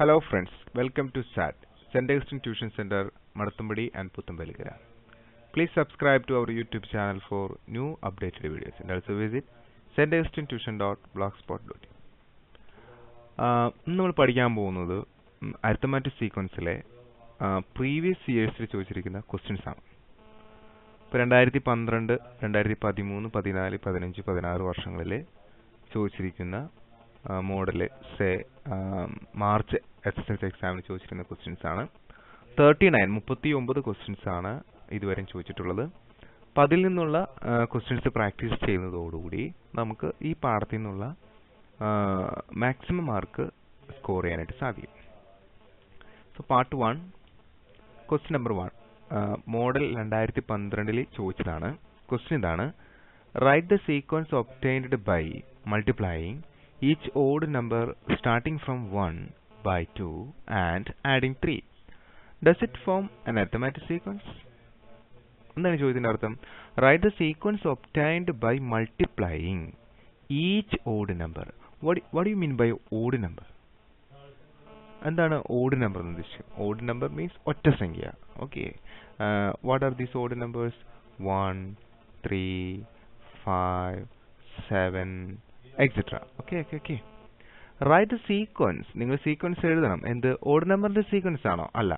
Hello friends, welcome to SAT, St. Augustine Tuition Center, Madathambadi and Puthambaligara. Please subscribe to our YouTube channel for new updated videos and also visit staugustintuition.blogspot.in. നമ്മൾ പഠിക്കാൻ പോകുന്നത് arithmetic സീക്വൻസിലെ previous ഇയേഴ്സിൽ ചോദിച്ചിരിക്കുന്ന questions ആണ്. ഇപ്പോൾ 2012, 2013, 14, 15, 16 വർഷങ്ങളിൽ ചോദിച്ചിരിക്കുന്ന model March SSLC എക്സാമിന് ചോദിച്ചിരുന്ന questions ആണ്. 39 ക്വസ്റ്റ്യൻസ് ആണ് ഇതുവരെ ചോദിച്ചിട്ടുള്ളത്. അപ്പം അതിൽ നിന്നുള്ള ക്വസ്റ്റ്യൻസ് പ്രാക്ടീസ് ചെയ്യുന്നതോടുകൂടി നമുക്ക് ഈ പാഠത്തിൽ നിന്നുള്ള മാക്സിമം മാർക്ക് സ്കോർ ചെയ്യാനായിട്ട് സാധിക്കും. So part 1, question number 1 model 2012 ചോദിച്ചതാണ്. ക്വസ്റ്റ്യൻ ഇതാണ്: write the sequence obtained by multiplying each odd number starting from 1 by 2 and adding 3. Does it form an arithmetic sequence? എന്താണ് ചോദ്യത്തിന്റെ അർത്ഥം? Write the sequence obtained by multiplying each odd number. What do you mean by odd number? എന്താണ് odd number എന്ന് ഉദ്ദേശിച്ചത്? Odd number means ഒറ്റ സംഖ്യ. Okay. What are these odd numbers? 1, 3, 5, 7, etc. Okay. Write the sequence. നിങ്ങൾ sequence എഴുതണം. എന്ത്? Odd നമ്പറിന്റെ sequence ആണോ? അല്ല.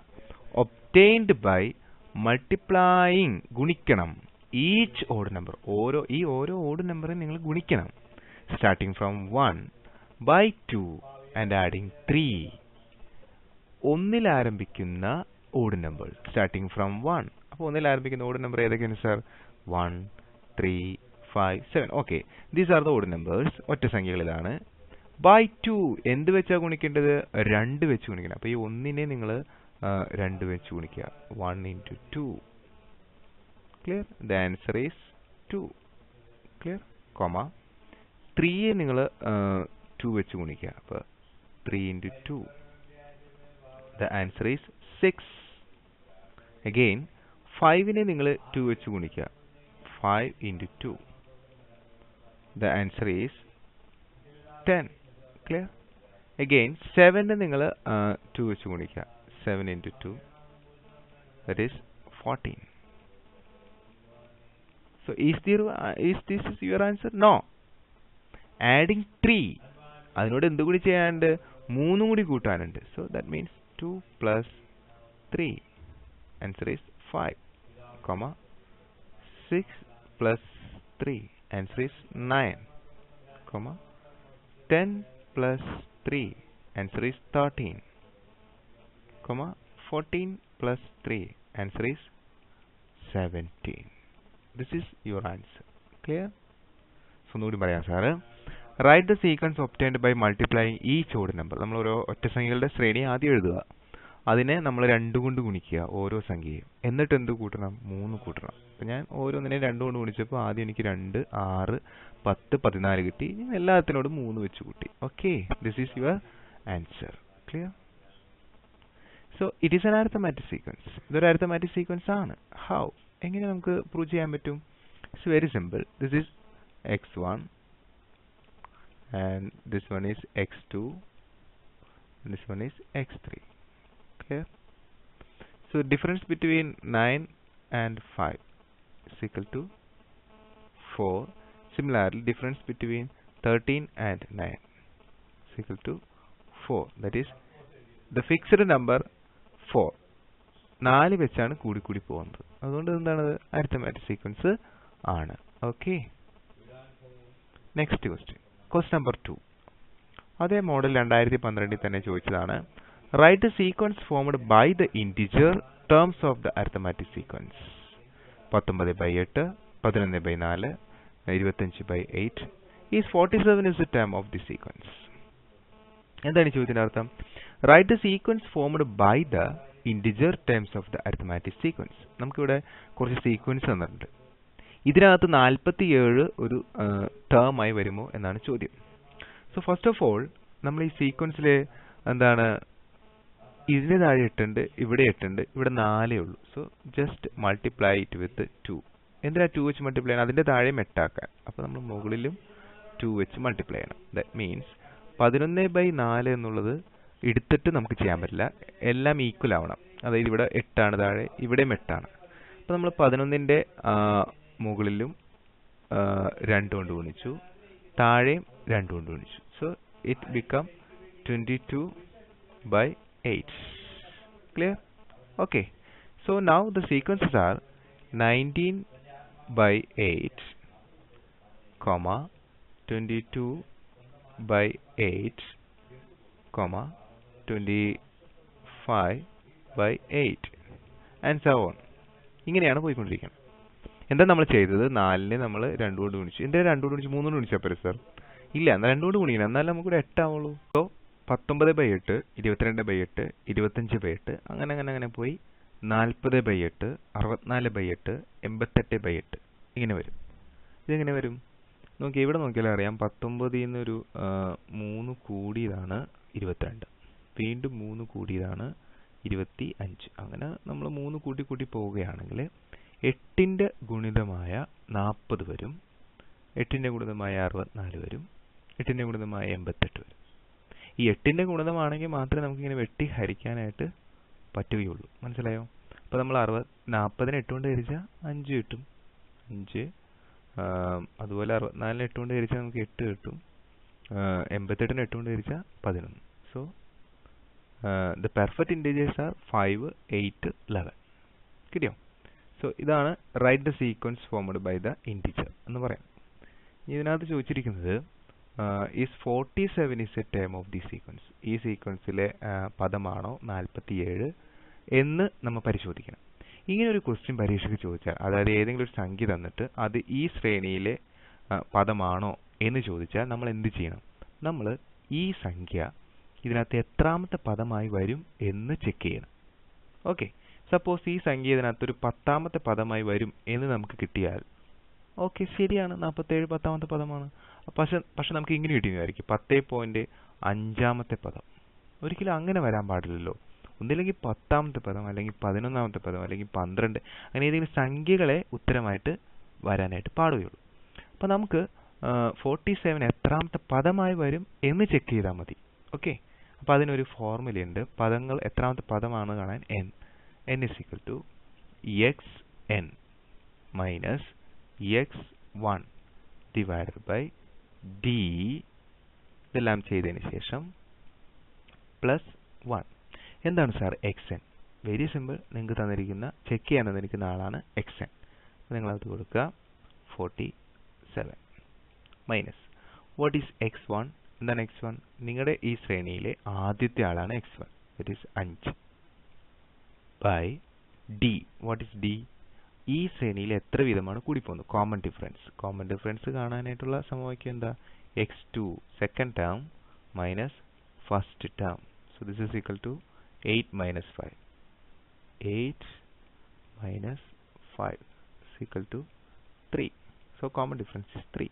ഒബ്റ്റൈൻഡ് ബൈ മൾട്ടിപ്ലൈയിങ്, ഗുണിക്കണം. ഈച്ച് ഓഡ് നമ്പർ, ഓരോ ഓഡ് നമ്പറും നിങ്ങൾ ഗുണിക്കണം. Starting from 1 by 2 and adding 3. ഒന്നിൽ ആരംഭിക്കുന്ന ഓഡ് നമ്പർ സ്റ്റാർട്ടിങ് ഫ്രം 1. അപ്പോൾ ഒന്നിൽ ആരംഭിക്കുന്ന ഓഡ് നമ്പർ ഏതൊക്കെയാണ് sir? 1, 3, 5, 7. Okay, these are the odd numbers. ഒറ്റ സംഖ്യകളിലാണ്. ബൈ 2 എന്ത് വെച്ചാണ് ഗുണിക്കേണ്ടത്? 2 വെച്ച് ഗുണിക്കണം. അപ്പോൾ ഈ ഒന്നിനെ നിങ്ങൾ 2 വെച്ച് ഗുണിക്കുക. 1 into 2. Clear? The answer is 2. Clear? കോമ 3യെ നിങ്ങൾ 2 വെച്ച് ഗുണിക്കുക. അപ്പോൾ 3 into 2. The answer is 6. Again 5നെ നിങ്ങൾ 2 വെച്ച് ഗുണിക്കുക. 5 into 2. The answer is 10. Clear? Again 7 നിങ്ങൾ 2 വെച്ച് ഗുണിക്കുക. 7 into 2. That is 14. So is this your answer? No. Adding 3. അതിനോട് എന്ത് കൂടി ചെയ്യാനുണ്ട്? 3 കൂടി കൂട്ടാനുണ്ട്. So that means 2 plus 3. Answer is 5, 6 plus 3. Answer is 9, 10 plus 3. Answer is 13, 14 plus 3. Answer is 17. This is your answer. Clear? So നോടി പറയാം sir. Write the sequence obtained by multiplying each odd number. നമ്മൾ ഓരോ ഒറ്റ സംഖ്യകളുടെ ശ്രേണി ആദ്യം എഴുതുക. അതിനെ നമ്മൾ 2 കൊണ്ട് ഗുണിക്കുക ഓരോ സംഖ്യയും. എന്നിട്ട് എന്ത് കൂട്ടണം? 3 കൂട്ടണം. അപ്പം ഞാൻ ഓരോന്നിനെ 2 കൊണ്ട് ഗുണിച്ചപ്പോൾ ആദ്യം എനിക്ക് 2, 6, 10, 14 കിട്ടി. ഞാൻ എല്ലാത്തിനോടും 3 വെച്ച് കൂട്ടി. Okay, this is your answer. Clear? So it is an arithmetic sequence. ഇതൊരു അരിത്തമാറ്റിക് സീക്വൻസ് ആണ്. ഹൗ? എങ്ങനെ നമുക്ക് പ്രൂവ് ചെയ്യാൻ പറ്റും? It's very simple. This is x1 and this one is x2 and this one is x3. Clear? So difference between 9 and 5 is equal to 4. Similarly, difference between 13 and 9 is equal to 4. That is the fixed number 4. 4 വെച്ചാണ് കൂടി പോകുന്നത്. അതുകൊണ്ട് എന്താണ്? Arithmetic sequence ആണ്. Okay, next question. Question number 2 അതേ model 2012 തന്നെ ചോദിച്ചതാണ്. Write the sequence formed by the integer terms of the arithmetic sequence. 19/8, 11/4, 25/8. Is 47 is the term of the sequence. എന്താണ് ചോദ്യത്തിന്റെ അർത്ഥം? Write the sequence formed by the integer terms of the arithmetic sequence. നമുക്കിവിടെ കുറച്ച് sequence തന്നിട്ടുണ്ട്. ഇതിനകത്ത് 47 ഒരു term ആയി വരുമോ എന്നാണ് ചോദ്യം. സോ ഫസ്റ്റ് ഓഫ് ഓൾ നമ്മൾ ഈ സീക്വൻസിൽ എന്താണ്, ഇതിന് താഴെ 8 ഉണ്ട്, ഇവിടെ 8 ഉണ്ട്, ഇവിടെ 4 ഉള്ളൂ. So just multiply it with 2. എന്തിനാ 2 വെച്ച് മൾട്ടിപ്ലൈ ചെയ്യണം? അതിൻ്റെ താഴെയും 8 ആക്കാൻ. അപ്പോൾ നമ്മൾ മുകളിലും 2 വെച്ച് മൾട്ടിപ്ലൈ ചെയ്യണം. ദാറ്റ് മീൻസ് 11/4 എന്നുള്ളത് എടുത്തിട്ട് നമുക്ക് ചെയ്യാൻ പറ്റില്ല. എല്ലാം ഈക്വൽ ആവണം. അതായത് ഇവിടെ 8 ആണ് താഴെ, ഇവിടെയും 8 ആണ്. അപ്പോൾ നമ്മൾ 11ന്റെ മുകളിലും 2 കൊണ്ട് ഗുണിച്ചു, താഴെയും 2 കൊണ്ട് ഗുണിച്ചു. So it become 22/8. Clear? Okay. So now the sequences are 19/8, 22/8, 25/8 and so on. ഇങ്ങനെയാണ് പോയിക്കൊണ്ടിരിക്കുന്നത്. എന്താ നമ്മൾ ചെയ്തത്? 4നെ നമ്മൾ 2 കൊണ്ട് ഗുണിച്ചു. എന്തിനാ 2 കൊണ്ട് ഗുണിച്ചു? 3 കൊണ്ട് ഗുണിച്ചാൽ പോരെ സർ? ഇല്ല, എന്നാൽ 2 കൊണ്ട് ഗുണിക്കണം, എന്നാലും നമുക്കിവിടെ 8 ആവുള്ളൂ. സോ 19/8, 22/8, 25/8 അങ്ങനെ പോയി 40/8, 64/8, 88/8 ഇങ്ങനെ വരും. ഇതെങ്ങനെ വരും? നോക്കി, ഇവിടെ നോക്കിയാൽ അറിയാം. 19ൽ നിന്നൊരു 3 കൂടിയതാണ് 22, വീണ്ടും 3 കൂടിയതാണ് 25. അങ്ങനെ നമ്മൾ 3 കൂട്ടി പോവുകയാണെങ്കിൽ 8ന്റെ ഗുണിതമായ 40 വരും, 8ന്റെ ഗുണിതമായ 64 വരും, 8ന്റെ ഗുണിതമായ 88 വരും. ഈ 8ന്റെ ഗുണിതമാണെങ്കിൽ മാത്രമേ നമുക്കിങ്ങനെ വെട്ടി ഹരിക്കാനായിട്ട് പറ്റുകയുള്ളൂ. മനസ്സിലായോ? അപ്പോൾ നമ്മൾ 40നെ 8 കൊണ്ട് ഹരിച്ചാൽ 5 കിട്ടും, 5. അതുപോലെ 64നെ 8 കൊണ്ട് ഹരിച്ചാൽ നമുക്ക് 8 കിട്ടും, 88നെ 8 കൊണ്ട് ഹരിച്ചാൽ 11. So the perfect integers are 5, 8, 11. കിട്ടിയോ? സോ ഇതാണ് write the sequence formed by the integer എന്ന് പറയാം. ഇതിനകത്ത് ചോദിച്ചിരിക്കുന്നത് is 47 is a term of the sequence. ഈ സീക്വൻസിലെ പദമാണോ 47 എന്ന് നമ്മൾ പരിശോധിക്കണം. ഇങ്ങനെ ഒരു ക്വസ്റ്റ്യൻ പരീക്ഷയ്ക്ക് ചോദിച്ചാൽ, അതായത് ഏതെങ്കിലും ഒരു സംഖ്യ തന്നിട്ട് അത് ഈ ശ്രേണിയിലെ പദമാണോ എന്ന് ചോദിച്ചാൽ നമ്മൾ എന്ത് ചെയ്യണം? നമ്മൾ ഈ സംഖ്യ ഇതിനകത്ത് എത്രാമത്തെ പദമായി വരും എന്ന് ചെക്ക് ചെയ്യണം. ഓക്കെ, സപ്പോസ് ഈ സംഖ്യ ഇതിനകത്തൊരു 10ാമത്തെ പദമായി വരും എന്ന് നമുക്ക് കിട്ടിയാൽ ഓക്കെ, ശരിയാണ്, 47 10ാമത്തെ പദമാണ്. പക്ഷെ നമുക്ക് ഇങ്ങനെ കിട്ടിയെന്നായിരിക്കും 10.5ാമത്തെ പദം. ഒരിക്കലും അങ്ങനെ വരാൻ പാടില്ലല്ലോ. ഒന്നില്ലെങ്കിൽ 10ാമത്തെ പദം, അല്ലെങ്കിൽ 11ാമത്തെ പദം, അല്ലെങ്കിൽ 12, അങ്ങനെ ഏതെങ്കിലും സംഖ്യകളെ ഉത്തരമായിട്ട് വരാനായിട്ട് പാടുകയുള്ളൂ. അപ്പോൾ നമുക്ക് 47 എത്രാമത്തെ പദമായി വരും എന്ന് ചെക്ക് ചെയ്താൽ മതി. ഓക്കെ, അപ്പോൾ അതിനൊരു ഫോർമുലയുണ്ട്. പദങ്ങൾ എത്രാമത്തെ പദമാണ് കാണാൻ n is equal to xn minus x1 divided by d, ഇതെല്ലാം ചെയ്തതിന് ശേഷം പ്ലസ് 1. എന്താണ് സാർ xn? Very simple. നിങ്ങൾക്ക് തന്നിരിക്കുന്ന ചെക്ക് ചെയ്യാൻ തന്നിരിക്കുന്ന ആളാണ് xn. നിങ്ങളത് കൊടുക്കുക 47 മൈനസ് വാട്ട് ഈസ് x1? എന്താണ് x1? നിങ്ങളുടെ ഈ ശ്രേണിയിലെ ആദ്യത്തെ ആളാണ് x1, that is 5 by d. What is d? ഈ ശ്രേണിയിൽ എത്ര വീതമാണ് കൂടിപ്പോകുന്നത്? Common difference. കോമൺ ഡിഫറൻസ് കാണാനായിട്ടുള്ള സമവാക്യം എന്താ? x2 second term minus first term. So this is equal to 8 minus 5. 8 minus 5 is equal to 3. So common difference is 3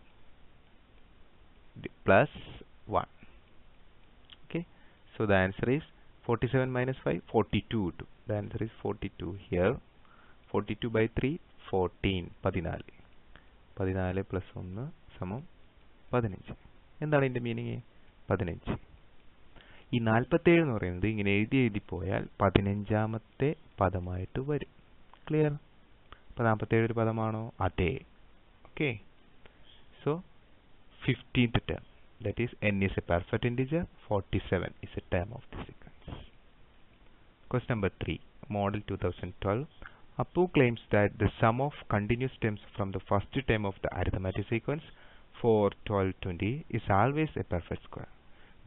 plus 1. Okay. So the answer is 47 minus 5, 42. The answer is 42 here. 42 by 3, 14. 14. 14 plus 1 സമം 15. എന്താണ് ഇതിന്റെ meaning? 15. ഈ 47 എന്ന് പറയുന്നത് ഇങ്ങനെ എഴുതി പോയാൽ 15ാമത്തെ പദമായിട്ട് വരും. ക്ലിയർ? അപ്പോൾ 47 ഒരു പദമാണോ? അതെ. Okay, so 15th term, that is n is a perfect integer, 47 is a term of the sequence. Question number 3, model 2012. Appu claims that the sum of continuous terms from the first term of the arithmetic sequence for 12, 20 is always a perfect square.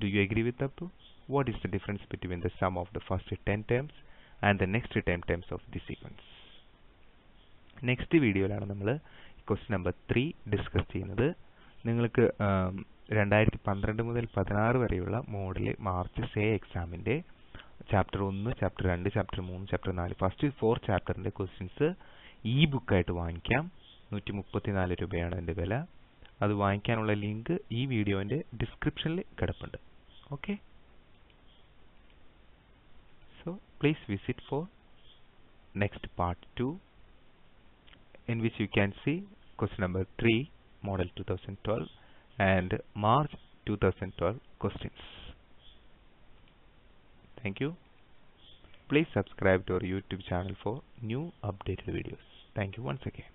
Do you agree with Appu? What is the difference between the sum of the first 10 terms and the next 10 terms of the sequence? Next video ലാണ് നമ്മൾ question number 3 discuss ചെയ്യുന്നത്. നിങ്ങൾക്ക് 2012 മുതൽ 16 വരെയുള്ള model March say എക്സാമിന്റെ chapter 1, chapter 2, chapter 3, chapter 4 first 4 ചാപ്റ്ററിന്റെ questions ഈ ബുക്കായിട്ട് വാങ്ങിക്കാം. 134 രൂപയാണ് അതിന്റെ വില. അത് വാങ്ങിക്കാനുള്ള ലിങ്ക് ഈ വീഡിയോന്റെ ഡിസ്ക്രിപ്ഷനിൽ കിടപ്പുണ്ട്. Okay, so please visit for next part 2, in which you can see question number 3 model 2012 and March 2012 questions. Thank you. Please subscribe to our YouTube channel for new updated videos. Thank you once again.